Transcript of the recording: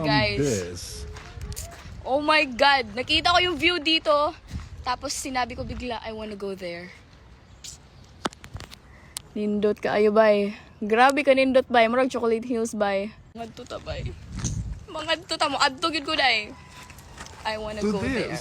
Guys, oh my God, nakita ko yung view dito. Tapos sinabi ko bigla, I wanna go there. Nindot ka ayo bay. Grabe ka nindot bay. Murag Chocolate Hills bay. Ngadto ta bay. Mangadto ta mo adto gid ko dai. I wanna go there.